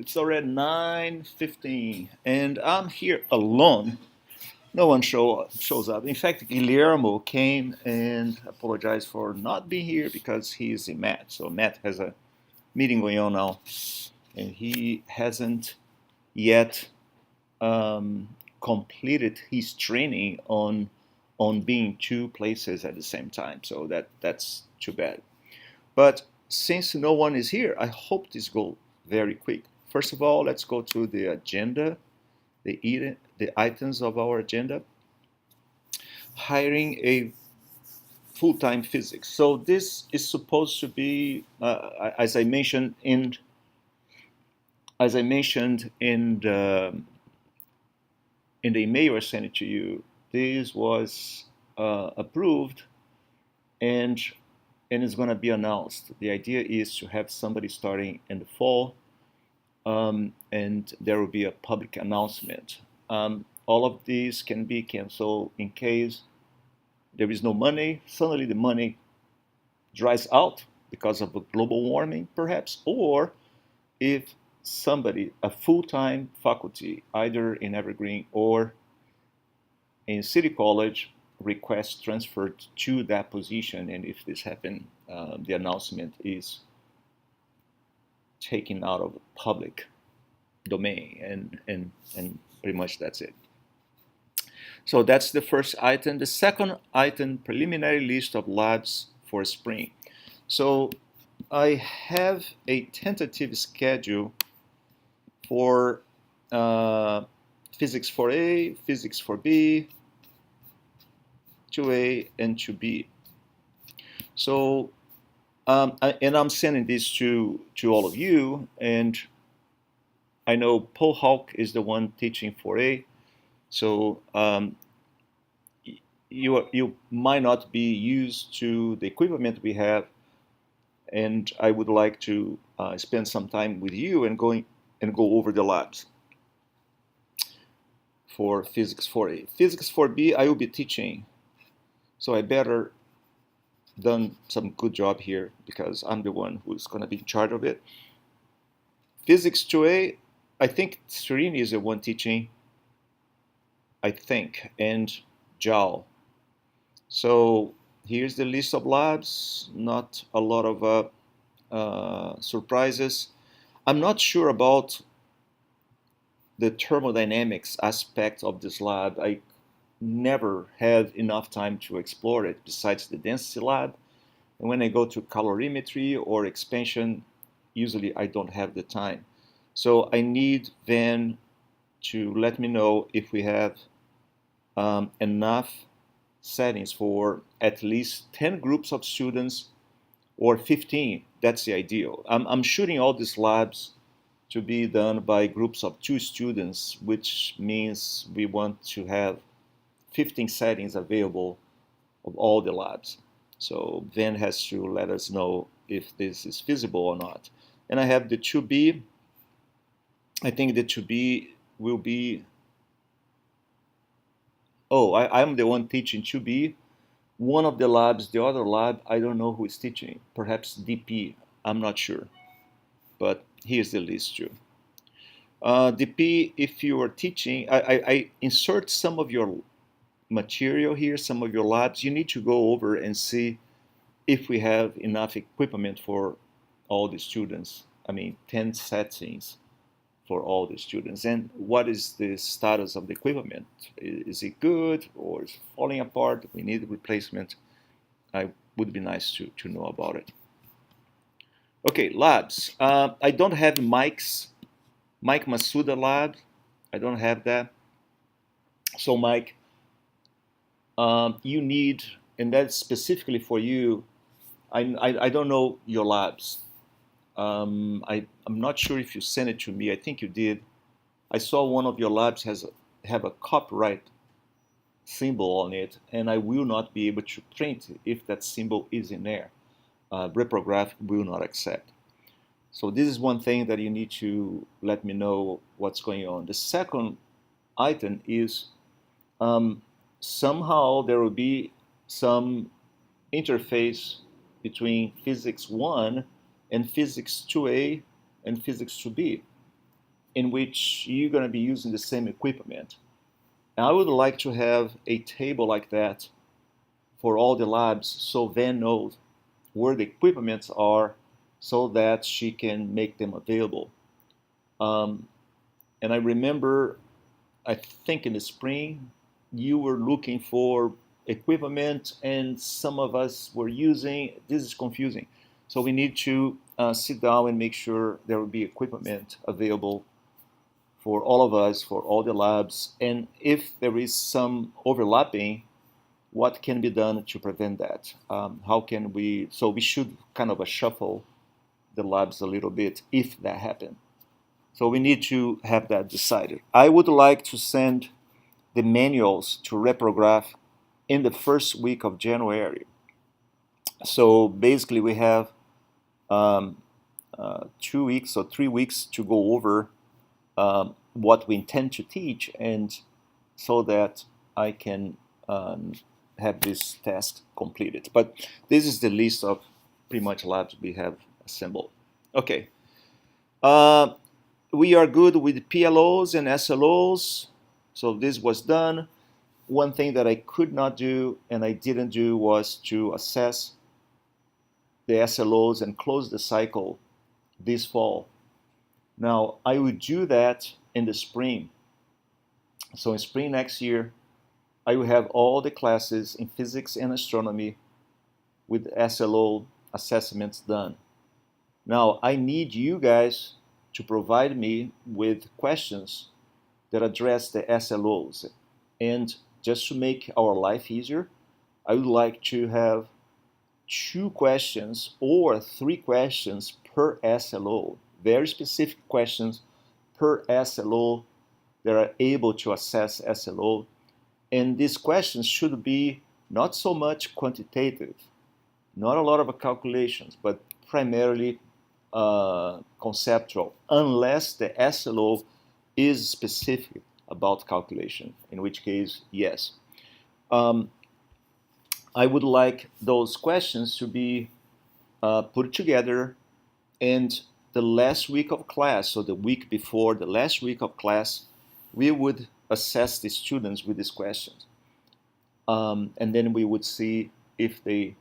it's already 9:15, and I'm here alone. No one shows up. In fact, Guillermo came and apologized for not being here because he's in Matt. So Matt has a meeting going on now, and he hasn't yet completed his training on being two places at the same time. So that's too bad. But since no one is here, I hope this goes very quick. First of all, let's go to the agenda, the items of our agenda. Hiring a full-time physics. So this is supposed to be, as I mentioned in the email I sent it to you. This was approved, and it's going to be announced. The idea is to have somebody starting in the fall, and there will be a public announcement. All of these can be canceled in case there is no money. Suddenly the money dries out because of global warming, perhaps, or if somebody, a full-time faculty, either in Evergreen or in City College, requests transferred to that position, and if this happens, the announcement is taken out of the public domain, and pretty much that's it. So that's the first item. The second item, preliminary list of labs for spring. So I have a tentative schedule for Physics 4A, Physics 4B, 2A, and 2B. So, and I'm sending this to all of you, and I know Paul Hawk is the one teaching 4A, so you might not be used to the equipment we have, and I would like to spend some time with you and go over the labs for Physics 4A. Physics 4B, I will be teaching, so I better done some good job here because I'm the one who's going to be in charge of it. Physics 2A, I think Srini is the one teaching, I think, and Jal. So here's the list of labs, not a lot of surprises. I'm not sure about the thermodynamics aspect of this lab. I never had enough time to explore it besides the density lab. And when I go to calorimetry or expansion, usually I don't have the time. So I need then to let me know if we have enough settings for at least 10 groups of students or 15. That's the ideal. I'm shooting all these labs to be done by groups of 2 students, which means we want to have 15 settings available of all the labs. So Van has to let us know if this is feasible or not. And I have the 2B. I think the 2B will be, I'm the one teaching 2B. One of the labs, the other lab, I don't know who is teaching. Perhaps DP, I'm not sure. But here's the list too. DP, if you are teaching, I insert some of your material here, some of your labs. You need to go over and see if we have enough equipment for all the students. I mean, 10 settings for all the students. And what is the status of the equipment? Is it good or is it falling apart? We need a replacement. I would be nice to know about it. Okay, labs. I don't have Mike Masuda lab. I don't have that. So Mike, you need, and that's specifically for you. I don't know your labs. I'm not sure if you sent it to me. I think you did. I saw one of your labs have a copyright symbol on it, and I will not be able to print if that symbol is in there. Reprograph will not accept. So this is one thing that you need to let me know what's going on. The second item is somehow there will be some interface between Physics 1 and Physics 2A and Physics 2B. in which you're going to be using the same equipment. And I would like to have a table like that for all the labs so Van knows where the equipments are so that she can make them available. And I remember, I think in the spring, you were looking for equipment and some of us were using, this is confusing. So we need to sit down and make sure there will be equipment available for all of us, for all the labs. And if there is some overlapping, what can be done to prevent that? How can we, so we should kind of shuffle the labs a little bit if that happens. So we need to have that decided. I would like to send the manuals to reprograph in the first week of January. So basically we have 2 weeks or 3 weeks to go over what we intend to teach, and so that I can have this task completed. But this is the list of pretty much labs we have assembled. Okay. We are good with PLOs and SLOs. So this was done. One thing that I could not do and I didn't do was to assess the SLOs and close the cycle this fall. Now, I will do that in the spring. So in spring next year, I will have all the classes in physics and astronomy with SLO assessments done. Now, I need you guys to provide me with questions that address the SLOs. And just to make our life easier, I would like to have 2 questions or 3 questions per SLO, very specific questions per SLO that are able to assess SLO. And these questions should be not so much quantitative, not a lot of calculations, but primarily conceptual, unless the SLO is specific about calculation, in which case, yes. I would like those questions to be put together, and the last week of class, so the week before the last week of class, we would assess the students with these questions. And then we would see if they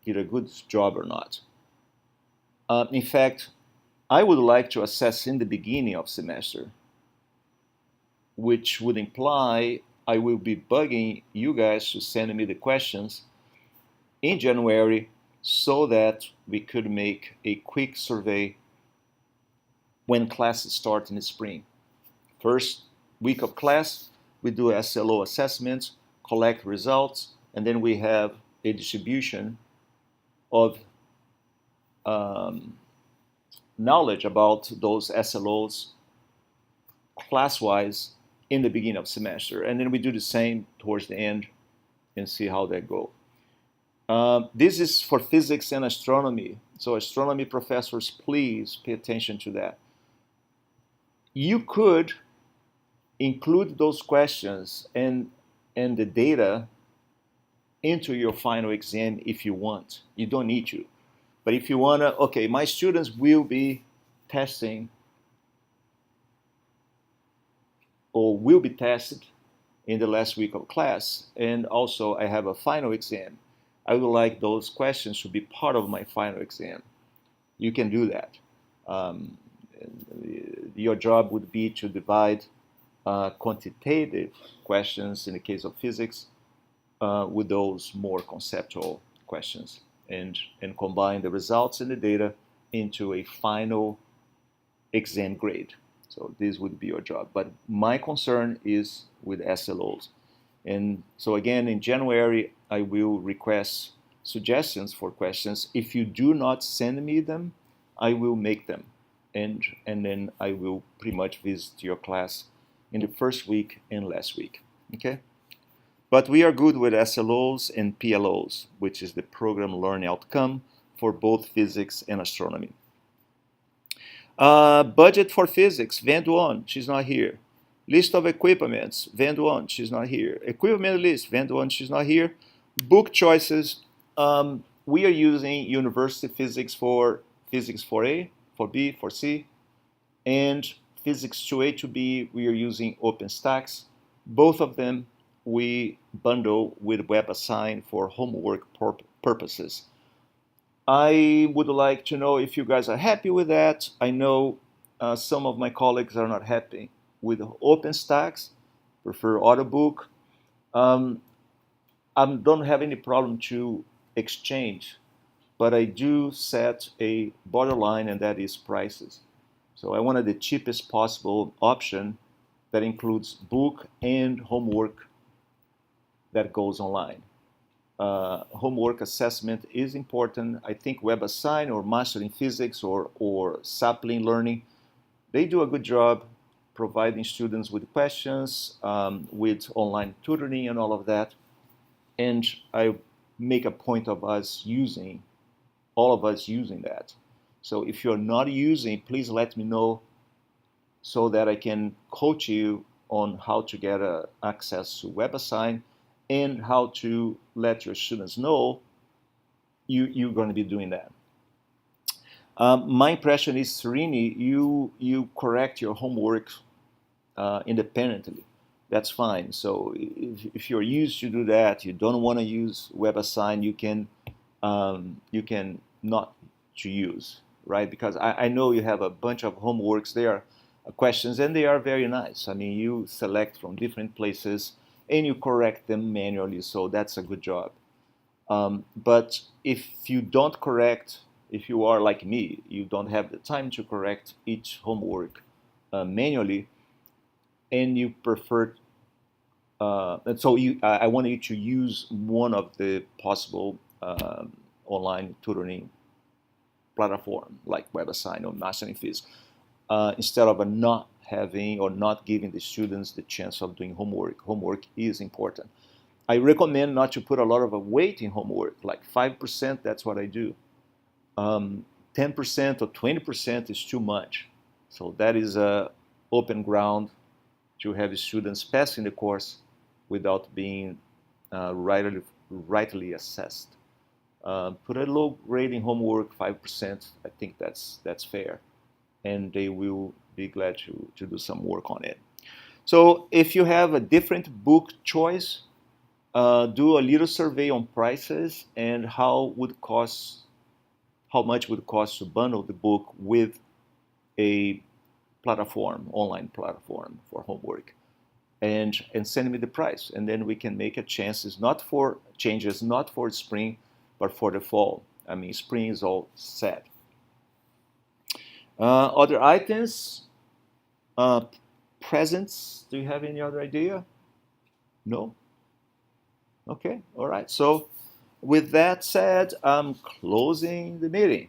did a good job or not. In fact, I would like to assess in the beginning of semester, which would imply I will be bugging you guys to send me the questions in January so that we could make a quick survey when classes start in the spring. First week of class, we do SLO assessments, collect results, and then we have a distribution of knowledge about those SLOs class-wise in the beginning of semester. And then we do the same towards the end and see how that goes. This is for physics and astronomy. So astronomy professors, please pay attention to that. You could include those questions and the data into your final exam if you want. You don't need to. But if you want to, okay, my students will be testing or will be tested in the last week of class, and also I have a final exam. I would like those questions to be part of my final exam. You can do that. Your job would be to divide quantitative questions in the case of physics with those more conceptual questions, and combine the results and the data into a final exam grade. So this would be your job. But my concern is with SLOs. And so again, in January, I will request suggestions for questions. If you do not send me them, I will make them. And then I will pretty much visit your class in the first week and last week. Okay? But we are good with SLOs and PLOs, which is the program learning outcome for both physics and astronomy. Budget for physics, Van Duan, she's not here. List of equipments, Van Duan, she's not here. Equipment list, Van Duan, she's not here. Book choices, we are using University Physics for Physics 4A, 4B, 4C, and Physics 2A to B, we are using OpenStax. Both of them we bundle with WebAssign for homework purposes. I would like to know if you guys are happy with that. I know some of my colleagues are not happy with OpenStax, prefer Autobook. I don't have any problem to exchange, but I do set a borderline, and that is prices. So I wanted the cheapest possible option that includes book and homework that goes online. Homework assessment is important. I think WebAssign or Master in Physics or Sapling Learning, they do a good job providing students with questions, with online tutoring and all of that. And I make a point of all of us using that. So if you're not using, please let me know so that I can coach you on how to get access to WebAssign and how to let your students know you're going to be doing that. My impression is, Serini, you correct your homework independently. That's fine. So if you're used to do that, you don't want to use WebAssign, you can not to use, right? Because I know you have a bunch of homeworks there, questions, and they are very nice. I mean, you select from different places and you correct them manually, so that's a good job. But if you don't correct, if you are like me, you don't have the time to correct each homework manually, and you prefer, and so I want you to use one of the possible online tutoring platform like WebAssign or Master in Physics, instead of not having or not giving the students the chance of doing homework. Homework is important. I recommend not to put a lot of weight in homework, like 5%, that's what I do. 10% or 20% is too much. So that is open ground to have students passing the course without being rightly assessed. Put a low grade in homework, 5%. I think that's fair, and they will be glad to do some work on it. So if you have a different book choice, do a little survey on prices and how much would it cost to bundle the book with a online platform for homework, and send me the price, and then we can make changes not for spring, but for the fall. I mean, spring is all set. Other items, presents. Do you have any other idea? No? Okay, all right. So with that said, I'm closing the meeting.